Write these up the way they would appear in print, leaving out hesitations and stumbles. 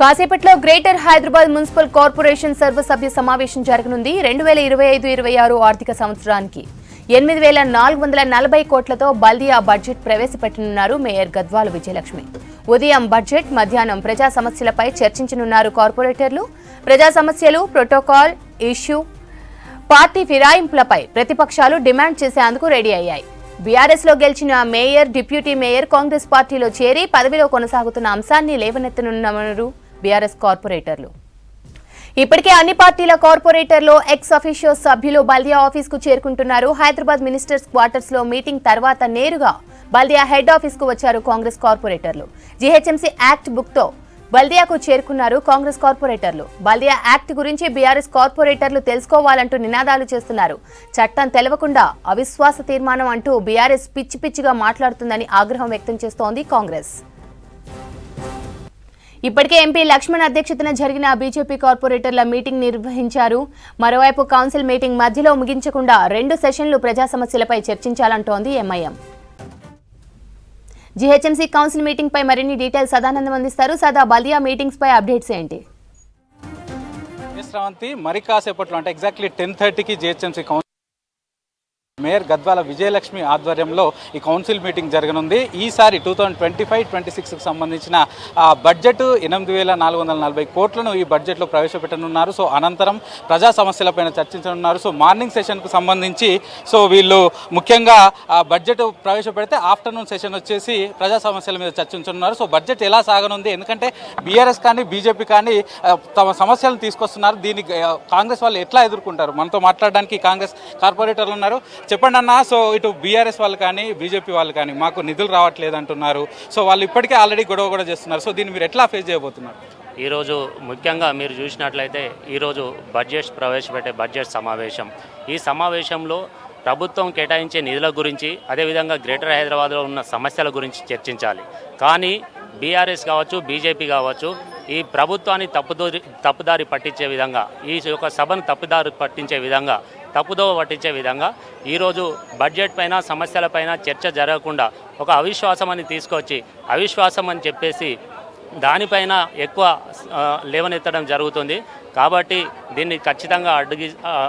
కాసేపట్లో greater Hyderabad municipal corporation సర్వసభ్య సమావేశం జరగనుంది. 2025-26 ఆర్థిక సంవత్సరానికి 8,440 కోట్లతో బల్దియా బడ్జెట్ ప్రవేశపెట్టనున్నారు మేయర్ గద్వాల విజయలక్ష్మి. ఉదయం బడ్జెట్, మధ్యాహ్నం ప్రజా సమస్యలపై చర్చించనున్నారు కార్పొరేటర్లు. ప్రజా సమస్యలు, ప్రోటోకాల్ ఇష్యూ, పార్టీ ఫిరాయింపులపై ప్రతిపక్షాలు డిమాండ్ చేసేందుకు రెడీ అయ్యాయి. బీఆర్ఎస్ లో గెలిచిన మేయర్, డిప్యూటీ మేయర్ కాంగ్రెస్ పార్టీలో చేరి పదవిలో కొనసాగుతున్న అంశాన్ని లేవనెత్తనున్నారు బీఆర్ఎస్ కార్పొరేటర్లు. ఇప్పటికే అన్ని పార్టీల కార్పొరేటర్లు ఎక్స్ అఫీషియో సభ్యులు బల్దియా ఆఫీస్ కు చేరుకుంటున్నారు. హైదరాబాద్ మినిస్టర్స్ క్వార్టర్స్ లో మీటింగ్ తర్వాత నేరుగా బల్దియా హెడ్ ఆఫీస్ కు వచ్చారు కాంగ్రెస్ కార్పొరేటర్లు. జీహెచ్ఎంసీ యాక్ట్ బుక్ తో బల్దియాకు చేరుకున్నారు కాంగ్రెస్ కార్పొరేటర్లు. బల్దియా యాక్ట్ గురించి బీఆర్ఎస్ కార్పొరేటర్లు తెలుసుకోవాలంటూ నినాదాలు చేస్తున్నారు. చట్టం తెలవకుండా అవిశ్వాస తీర్మానం అంటూ బీఆర్ఎస్ పిచ్చి పిచ్చిగా మాట్లాడుతుందని ఆగ్రహం వ్యక్తం చేస్తోంది కాంగ్రెస్. ఇప్పటికే ఎంపీ లక్ష్మణ్ అధ్యక్షతన జరిగిన బీజేపీ కార్పొరేటర్ల మీటింగ్ నిర్వహించారు. మరోవైపు కౌన్సిల్ మీటింగ్ మధ్యలో ముగించకుండా 2 సెషన్లు ప్రజా సమస్యలపై చర్చించాలంటోంది ఎంఐఎం. జీహెచ్ఎంసీ కౌన్సిల్ మీటింగ్ పై మరిన్ని డీటెయిల్స్ సదానందం అందిస్తారు. సదా, బల్దియా మీటింగ్స్ పై అప్డేట్స్ ఏంటి? మరి కాసేపట్లో అంటే ఎగ్జాక్ట్లీ 10:30కి జీహెచ్ఎంసీ మేయర్ గద్వాల విజయలక్ష్మి ఆధ్వర్యంలో ఈ కౌన్సిల్ మీటింగ్ జరగనుంది. ఈసారి 2025-26కు సంబంధించిన బడ్జెట్ 8,440 కోట్లను ఈ బడ్జెట్లో ప్రవేశపెట్టనున్నారు. సో అనంతరం ప్రజా సమస్యలపైన చర్చించనున్నారు. సో మార్నింగ్ సెషన్కు సంబంధించి వీళ్ళు ముఖ్యంగా బడ్జెట్ ప్రవేశపెడితే ఆఫ్టర్నూన్ సెషన్ వచ్చేసి ప్రజా సమస్యల మీద చర్చించనున్నారు. సో బడ్జెట్ ఎలా సాగనుంది, ఎందుకంటే బీఆర్ఎస్ కానీ బీజేపీ కానీ తమ సమస్యలను తీసుకొస్తున్నారు. దీన్ని కాంగ్రెస్ వాళ్ళు ఎట్లా ఎదుర్కొంటారు? మనతో మాట్లాడడానికి కాంగ్రెస్ కార్పొరేటర్లు ఉన్నారు. చెప్పండి అన్న, సో ఇటు బీఆర్ఎస్ వాళ్ళు కానీ బీజేపీ వాళ్ళు కానీ మాకు నిధులు రావట్లేదు అంటున్నారు. సో వాళ్ళు ఇప్పటికే ఆల్రెడీ గొడవ కూడా చేస్తున్నారు. సో దీన్ని మీరు ఎట్లా ఫేస్ చేయబోతున్నారు? ఈరోజు ముఖ్యంగా మీరు చూసినట్లయితే ఈరోజు బడ్జెట్ ప్రవేశపెట్టే బడ్జెట్ సమావేశం. ఈ సమావేశంలో ప్రభుత్వం కేటాయించే నిధుల గురించి, అదేవిధంగా గ్రేటర్ హైదరాబాద్లో ఉన్న సమస్యల గురించి చర్చించాలి. కానీ బీఆర్ఎస్ కావచ్చు, బీజేపీ కావచ్చు, ఈ ప్రభుత్వాన్ని తప్పుదారి పట్టించే విధంగా, ఈ యొక్క సభను తప్పుదారి పట్టించే విధంగా, తప్పుదోవ పట్టించే విధంగా ఈరోజు బడ్జెట్ పైన, సమస్యలపైన చర్చ జరగకుండా ఒక అవిశ్వాసం అని తీసుకొచ్చి, అవిశ్వాసం అని చెప్పేసి దానిపైన ఎక్కువ లేవనెత్తడం జరుగుతుంది. కాబట్టి దీన్ని ఖచ్చితంగా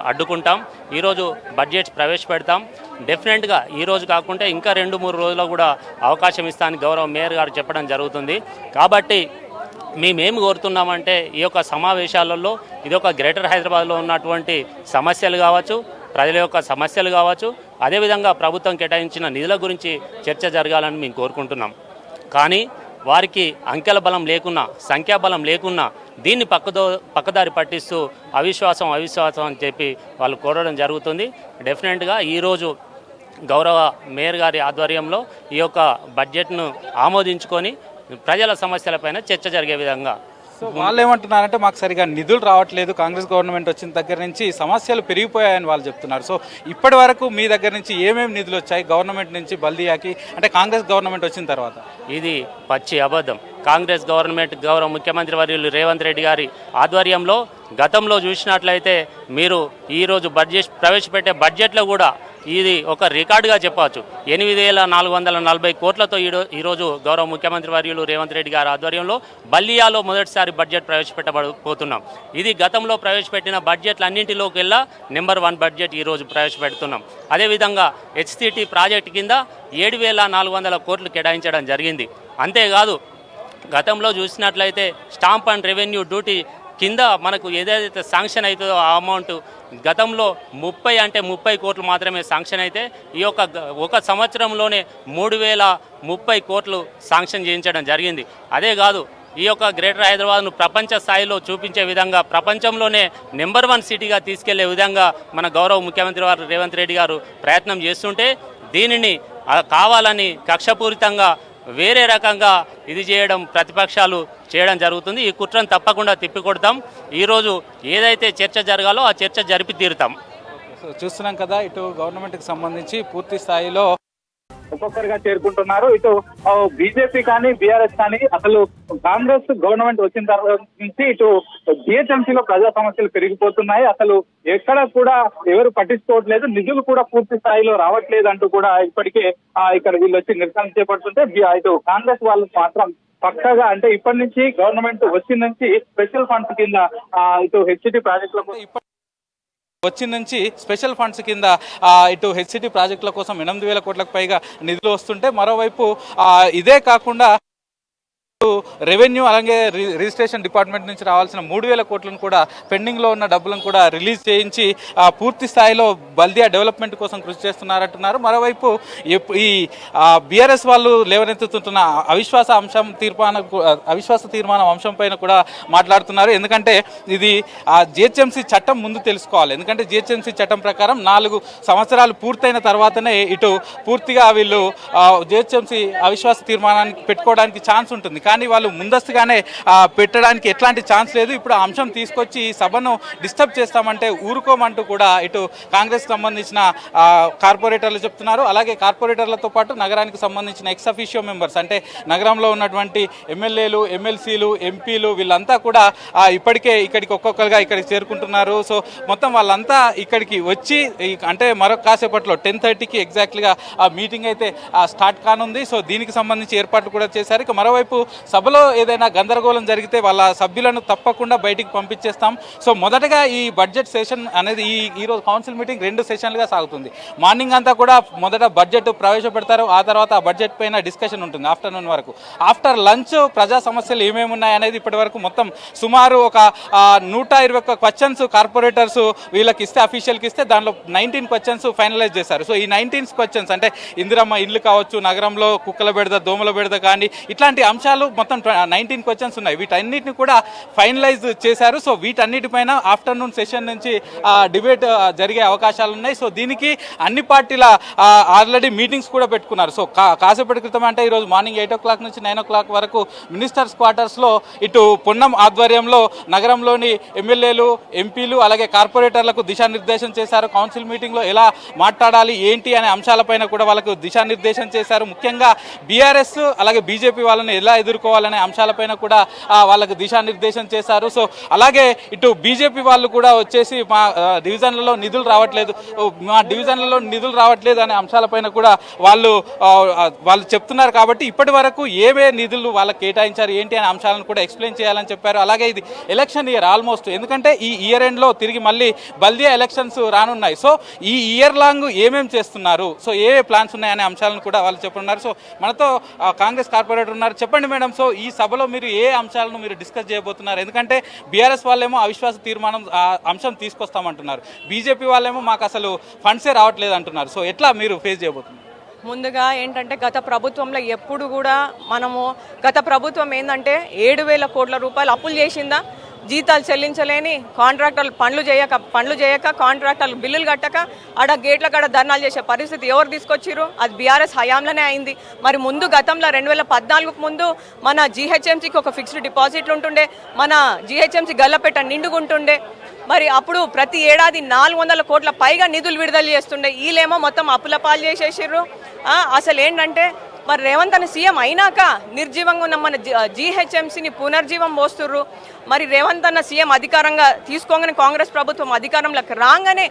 అడ్డుకుంటాం. ఈరోజు బడ్జెట్ ప్రవేశపెడతాం. డెఫినెట్గా ఈరోజు కాకుంటే ఇంకా 2-3 రోజుల్లో కూడా అవకాశం ఇస్తానని గౌరవ మేయర్ గారు చెప్పడం జరుగుతుంది. కాబట్టి మేమేమి కోరుతున్నామంటే ఈ యొక్క సమావేశాలలో ఇది ఒక గ్రేటర్ హైదరాబాద్లో ఉన్నటువంటి సమస్యలు కావచ్చు, ప్రజల యొక్క సమస్యలు కావచ్చు, అదేవిధంగా ప్రభుత్వం కేటాయించిన నిధుల గురించి చర్చ జరగాలని మేము కోరుకుంటున్నాం. కానీ వారికి అంకెల బలం లేకున్నా, సంఖ్యాబలం లేకున్నా దీన్ని పక్కదారి పట్టిస్తూ అవిశ్వాసం అని చెప్పి వాళ్ళు కోరడం జరుగుతుంది. డెఫినెట్గా ఈరోజు గౌరవ మేయర్ గారి ఆధ్వర్యంలో ఈ యొక్క బడ్జెట్ను ఆమోదించుకొని ప్రజల సమస్యలపైన చర్చ జరిగే విధంగా. సో వాళ్ళు ఏమంటున్నారంటే మాకు సరిగా నిధులు రావట్లేదు, కాంగ్రెస్ గవర్నమెంట్ వచ్చిన దగ్గర నుంచి సమస్యలు పెరిగిపోయాయని వాళ్ళు చెప్తున్నారు. సో ఇప్పటి వరకు మీ దగ్గర నుంచి ఏమేమి నిధులు వచ్చాయి గవర్నమెంట్ నుంచి బల్దియాకి, అంటే కాంగ్రెస్ గవర్నమెంట్ వచ్చిన తర్వాత? ఇది పచ్చి అబద్ధం. కాంగ్రెస్ గవర్నమెంట్ గౌరవ ముఖ్యమంత్రి వర్యులు రేవంత్ రెడ్డి గారి ఆధ్వర్యంలో గతంలో చూసినట్లయితే మీరు ఈరోజు బడ్జెట్ ప్రవేశపెట్టే బడ్జెట్లో కూడా ఇది ఒక రికార్డుగా చెప్పవచ్చు. 8,440 కోట్లతో ఈరోజు గౌరవ ముఖ్యమంత్రి వర్యులు రేవంత్ రెడ్డి గారి ఆధ్వర్యంలో బల్దియాలో మొదటిసారి బడ్జెట్ ప్రవేశపెట్టబోతున్నాం. ఇది గతంలో ప్రవేశపెట్టిన బడ్జెట్లన్నింటిలోకెల్లా నెంబర్ 1 బడ్జెట్ ఈరోజు ప్రవేశపెడుతున్నాం. అదేవిధంగా హెచ్సిటీ ప్రాజెక్టు కింద 7,400 కోట్లు కేటాయించడం జరిగింది. అంతేకాదు గతంలో చూసినట్లయితే స్టాంప్ అండ్ రెవెన్యూ డ్యూటీ కింద మనకు ఏదైతే శాంక్షన్ అవుతుందో ఆ అమౌంట్ గతంలో 30 కోట్లు మాత్రమే శాంక్షన్ అయితే ఈ ఒక సంవత్సరంలోనే 3,030 కోట్లు శాంక్షన్ చేయించడం జరిగింది. అదే కాదు ఈ యొక్క గ్రేటర్ హైదరాబాద్ను ప్రపంచ స్థాయిలో చూపించే విధంగా, ప్రపంచంలోనే నెంబర్ 1 సిటీగా తీసుకెళ్లే విధంగా మన గౌరవ ముఖ్యమంత్రి వారు రేవంత్ రెడ్డి గారు ప్రయత్నం చేస్తుంటే దీనిని కావాలని కక్షపూరితంగా వేరే రకంగా ఇది చేయడం ప్రతిపక్షాలు చేయడం జరుగుతుంది. ఈ కుట్రను తప్పకుండా తిప్పికొడతాం. ఈరోజు ఏదైతే చర్చ జరగాలో ఆ చర్చ జరిపి తీరుతాం. చూస్తున్నాం కదా, ఇటు గవర్నమెంట్కి సంబంధించి పూర్తి స్థాయిలో ఒక్కొక్కరిగా చేరుకుంటున్నారు. ఇటు బీజేపీ కానీ బీఆర్ఎస్ కానీ అసలు కాంగ్రెస్ గవర్నమెంట్ వచ్చిన తర్వాత నుంచి ఇటు జిహెచ్ఎంసీలో ప్రజా సమస్యలు పెరిగిపోతున్నాయి. అసలు ఎక్కడ కూడా ఎవరు పట్టించుకోవట్లేదు, నిధులు కూడా పూర్తి స్థాయిలో రావట్లేదు అంటూ కూడా ఇప్పటికే ఇక్కడ వీళ్ళు వచ్చి నిరసన చేపడుతుంటే ఇటు కాంగ్రెస్ వాళ్ళు మాత్రం పక్కగా అంటే ఇప్పటి నుంచి గవర్నమెంట్ వచ్చిన నుంచి స్పెషల్ ఫండ్స్ కింద ఇటు హెచ్సిటీ ప్రాజెక్టులకు వచ్చిన నుంచి స్పెషల్ ఫండ్స్ కింద ఇటు హెచ్సిటీ ప్రాజెక్టుల కోసం 8,000 కోట్లకు పైగా నిధులు వస్తుంటే మరోవైపు ఇదే కాకుండా రెవెన్యూ అలాగే రిజిస్ట్రేషన్ డిపార్ట్మెంట్ నుంచి రావాల్సిన 3,000 కోట్లను కూడా పెండింగ్లో ఉన్న డబ్బులను కూడా రిలీజ్ చేయించి పూర్తి స్థాయిలో బల్దియా డెవలప్మెంట్ కోసం కృషి చేస్తున్నారంటున్నారు. మరోవైపు ఈ బీఆర్ఎస్ వాళ్ళు లేవనెత్తుతున్న అవిశ్వాస తీర్మానం అంశం పైన కూడా మాట్లాడుతున్నారు. ఎందుకంటే ఇది జిహెచ్ఎంసీ చట్టం ముందు తెలుసుకోవాలి. ఎందుకంటే జిహెచ్ఎంసీ చట్టం ప్రకారం 4 సంవత్సరాలు పూర్తయిన తర్వాతనే ఇటు పూర్తిగా వీళ్ళు జిహెచ్ఎంసీ అవిశ్వాస తీర్మానానికి పెట్టుకోవడానికి ఛాన్స్ ఉంటుంది. కానీ వాళ్ళు ముందస్తుగానే పెట్టడానికి ఎట్లాంటి ఛాన్స్ లేదు. ఇప్పుడు ఆ అంశం తీసుకొచ్చి సభను డిస్టర్బ్ చేస్తామంటే ఊరుకోమంటూ కూడా ఇటు కాంగ్రెస్ సంబంధించిన కార్పొరేటర్లు చెప్తున్నారు. అలాగే కార్పొరేటర్లతో పాటు నగరానికి సంబంధించిన ఎక్స్ అఫీషియో మెంబర్స్ అంటే నగరంలో ఉన్నటువంటి ఎమ్మెల్యేలు, ఎమ్మెల్సీలు, ఎంపీలు వీళ్ళంతా కూడా ఇప్పటికే ఇక్కడికి ఒక్కొక్కరుగా ఇక్కడికి చేరుకుంటున్నారు. సో మొత్తం వాళ్ళంతా ఇక్కడికి వచ్చి అంటే మరొక కాసేపట్లో 10:30కి ఎగ్జాక్ట్లీగా ఆ మీటింగ్ అయితే స్టార్ట్ కానుంది. సో దీనికి సంబంధించి ఏర్పాట్లు కూడా చేశారు. ఇక మరోవైపు సభలో ఏదైనా గందరగోళం జరిగితే వాళ్ళ సభ్యులను తప్పకుండా బయటికి పంపించేస్తాం. సో మొదటగా ఈ బడ్జెట్ సెషన్ అనేది ఈరోజు కౌన్సిల్ మీటింగ్ 2 సెషన్లుగా సాగుతుంది. మార్నింగ్ అంతా కూడా మొదట బడ్జెట్ ప్రవేశపెడతారు. ఆ తర్వాత ఆ బడ్జెట్ పైన డిస్కషన్ ఉంటుంది ఆఫ్టర్నూన్ వరకు. ఆఫ్టర్ లంచ్ ప్రజా సమస్యలు ఏమేమి ఉన్నాయి అనేది ఇప్పటి వరకు మొత్తం సుమారు ఒక 121 క్వశ్చన్స్ కార్పొరేటర్స్ వీళ్ళకి ఇస్తే, అఫీషియల్కి ఇస్తే దానిలో 19 క్వశ్చన్స్ ఫైనలైజ్ చేశారు. సో ఈ 19 క్వశ్చన్స్ అంటే ఇందిరమ్మ ఇల్లు కావచ్చు, నగరంలో కుక్కల బెడద, దోమల బెడద కానీ ఇట్లాంటి అంశాలు మొత్తం 19 క్వశ్చన్స్ ఉన్నాయి. వీటన్నిటిని కూడా ఫైనలైజ్ చేశారు. సో వీటన్నిటిపైన ఆఫ్టర్నూన్ సెషన్ నుంచి డిబేట్ జరిగే అవకాశాలు ఉన్నాయి. సో దీనికి అన్ని పార్టీల ఆల్రెడీ మీటింగ్స్ కూడా పెట్టుకున్నారు. సో కాసేపటి క్రితం అంటే ఈరోజు మార్నింగ్ 8 o'clock నుంచి 9 o'clock వరకు మినిస్టర్స్ క్వార్టర్స్లో ఇటు పొన్నం ఆధ్వర్యంలో నగరంలోని ఎమ్మెల్యేలు, ఎంపీలు అలాగే కార్పొరేటర్లకు దిశానిర్దేశం చేశారు. కౌన్సిల్ మీటింగ్లో ఎలా మాట్లాడాలి ఏంటి అనే అంశాలపైన కూడా వాళ్ళకు దిశానిర్దేశం చేశారు. ముఖ్యంగా బీఆర్ఎస్ అలాగే బీజేపీ వాళ్ళని ఎలా ఎదుర్కోవాలనే అంశాలపైన కూడా వాళ్ళకు దిశానిర్దేశం చేశారు. సో అలాగే ఇటు బీజేపీ వాళ్ళు కూడా వచ్చేసి మా డివిజన్లలో నిధులు రావట్లేదు అనే అంశాలపైన కూడా వాళ్ళు చెప్తున్నారు. కాబట్టి ఇప్పటి వరకు ఏవే నిధులు వాళ్ళకి కేటాయించారు ఏంటి అనే అంశాలను కూడా ఎక్స్ప్లెయిన్ చేయాలని చెప్పారు. అలాగే ఇది ఎలక్షన్ ఇయర్ ఆల్మోస్ట్, ఎందుకంటే ఈ ఇయర్ ఎండ్లో తిరిగి మళ్ళీ బల్దియా ఎలక్షన్స్ రానున్నాయి. సో ఈ ఇయర్ లాంగ్ ఏమేమి చేస్తున్నారు, సో ఏ ప్లాన్స్ ఉన్నాయనే అంశాలను కూడా వాళ్ళు చెప్పున్నారు. సో మనతో కాంగ్రెస్ కార్పొరేటర్ ఉన్నారు. చెప్పండి మేడం, సో ఈ సభలో మీరు ఏ అంశాలను మీరు డిస్కస్ చేయబోతున్నారు? ఎందుకంటే బీఆర్ఎస్ వాళ్ళేమో అవిశ్వాస తీర్మానం అంశం తీసుకొస్తామంటున్నారు, బీజేపీ వాళ్ళేమో మాకు అసలు ఫండ్సే రావట్లేదు అంటున్నారు. సో ఎట్లా మీరు ఫేస్ చేయబోతున్నారు? ముందుగా ఏంటంటే గత ప్రభుత్వంలో ఎప్పుడు కూడా గత ప్రభుత్వం ఏంటంటే 7,000 కోట్ల రూపాయలు అప్పులు చేసిందా, జీతాలు చెల్లించలేని కాంట్రాక్టర్లు పనులు చేయక కాంట్రాక్టర్లు బిల్లులు కట్టక ఆడ గేట్ల కాడ ధర్నాలు చేసే పరిస్థితి ఎవరు తీసుకొచ్చిర్రు? అది బీఆర్ఎస్ హయాంలోనే అయింది. మరి ముందు గతంలో 2014కు ముందు మన జీహెచ్ఎంసీకి ఒక ఫిక్స్డ్ డిపాజిట్లు ఉంటుండే, మన జీహెచ్ఎంసీ గల్లపెట్ట నిండుగుంటుండే. మరి అప్పుడు ప్రతి ఏడాది 400 కోట్ల పైగా నిధులు విడుదల చేస్తుండే. వీళ్ళేమో మొత్తం అప్పుల పాలు చేసేసిర్రు. అసలు ఏంటంటే మరి రేవంత్ అనే సీఎం అయినాక నిర్జీవంగా ఉన్న మన జీహెచ్ఎంసీని పునర్జీవం పోస్తుర్రు. మరి రేవంత్ అన్న సీఎం అధికారంగా తీసుకోగానే కాంగ్రెస్ ప్రభుత్వం అధికారంలోకి రాగానే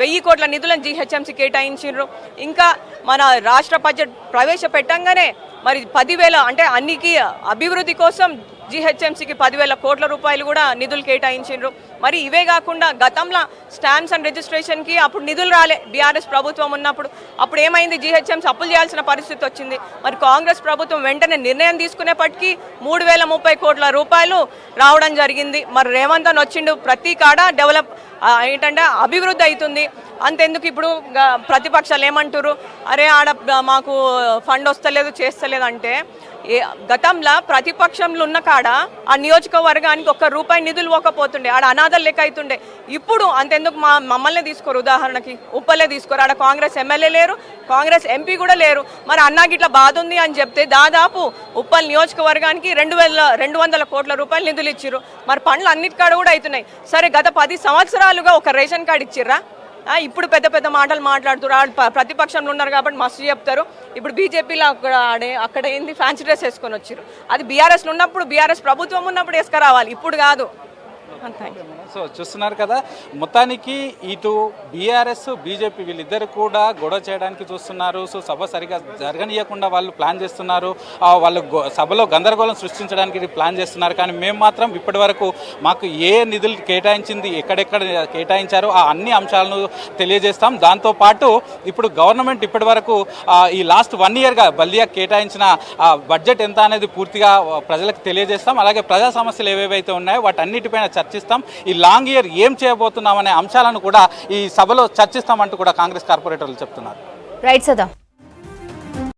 1000 కోట్ల నిధులను జీహెచ్ఎంసీ కేటాయించారు. ఇంకా మన రాష్ట్ర బడ్జెట్ ప్రవేశపెట్టంగానే మరి 10,000 అంటే అన్నికి అభివృద్ధి కోసం జీహెచ్ఎంసీకి 10,000 కోట్ల రూపాయలు కూడా నిధులు కేటాయించారు. మరి ఇవే కాకుండా గతంలో స్టాంప్స్ అండ్ రిజిస్ట్రేషన్కి అప్పుడు నిధులు రాలే బీఆర్ఎస్ ప్రభుత్వం ఉన్నప్పుడు. అప్పుడు ఏమైంది? జీహెచ్ఎంసీ అప్పులు చేయాల్సిన పరిస్థితి వచ్చింది. మరి కాంగ్రెస్ ప్రభుత్వం వెంటనే నిర్ణయం తీసుకునేప్పటికీ 3,030 కోట్ల రూపాయలు రావడం జరిగింది. మరి రేవంత్ అని వచ్చిండు, ప్రతి కాడ ఏంటంటే అభివృద్ధి అవుతుంది. అంతెందుకు ఇప్పుడు ప్రతిపక్షాలు ఏమంటారు, అరే ఆడ మాకు ఫండ్ వస్తలేదు చేస్తలేదు అంటే, గతంలో ప్రతిపక్షంలో ఉన్న కాడ ఆ నియోజకవర్గానికి ₹1 నిధులు పోకపోతుండే, ఆడ అనాథలు లెక్క అవుతుండే. ఇప్పుడు అంతెందుకు మమ్మల్ని తీసుకోరు, ఉదాహరణకి ఉప్పలే తీసుకోరు, ఆడ కాంగ్రెస్ ఎమ్మెల్యే లేరు, కాంగ్రెస్ ఎంపీ కూడా లేరు. మరి అన్నాకి ఇట్లా బాధ ఉంది అని చెప్తే దాదాపు ఉప్పల్ నియోజకవర్గానికి 2,200 కోట్ల రూపాయలు నిధులు ఇచ్చిర్రు. మరి పనులు అన్నిటికాడ కూడా అవుతున్నాయి. సరే, గత 10 సంవత్సరాలుగా ఒక రేషన్ కార్డు ఇచ్చిర్రా? ఇప్పుడు పెద్ద పెద్ద మాటలు మాట్లాడుతున్నారు. ప్రతిపక్షంలో ఉన్నారు కాబట్టి మస్తు చెప్తారు. ఇప్పుడు బీజేపీలో అక్కడ ఏంది ఫ్యాన్సీ డ్రెస్ వేసుకొని వచ్చారు. అది బీఆర్ఎస్లో ఉన్నప్పుడు, బీఆర్ఎస్ ప్రభుత్వం ఉన్నప్పుడు వేసుకురావాలి, ఇప్పుడు కాదు. Thank you. సో చూస్తున్నారు కదా, మొత్తానికి ఇటు బీఆర్ఎస్ బీజేపీ వీళ్ళిద్దరు కూడా గొడవ చేయడానికి చూస్తున్నారు. సో సభ సరిగా జరగనీయకుండా వాళ్ళు ప్లాన్ చేస్తున్నారు, వాళ్ళు సభలో గందరగోళం సృష్టించడానికి ప్లాన్ చేస్తున్నారు. కానీ మేము మాత్రం ఇప్పటి వరకు మాకు ఏ నిధులు కేటాయించింది, ఎక్కడెక్కడ కేటాయించారో ఆ అన్ని అంశాలను తెలియజేస్తాం. దాంతోపాటు ఇప్పుడు గవర్నమెంట్ ఇప్పటి వరకు ఈ లాస్ట్ 1 ఇయర్గా బల్దియా కేటాయించిన బడ్జెట్ ఎంత అనేది పూర్తిగా ప్రజలకు తెలియజేస్తాం. అలాగే ప్రజా సమస్యలు ఏవేవైతే ఉన్నాయో వాటన్నిటిపైన చర్చిస్తాం. ఈ లాంగ్ ఇయర్ ఏం చేయబోతున్నామనే అంశాలను కూడా ఈ సభలో చర్చిస్తామంటూ కూడా కాంగ్రెస్ కార్పొరేటర్లు చెప్తున్నారు. రైట్ సదా.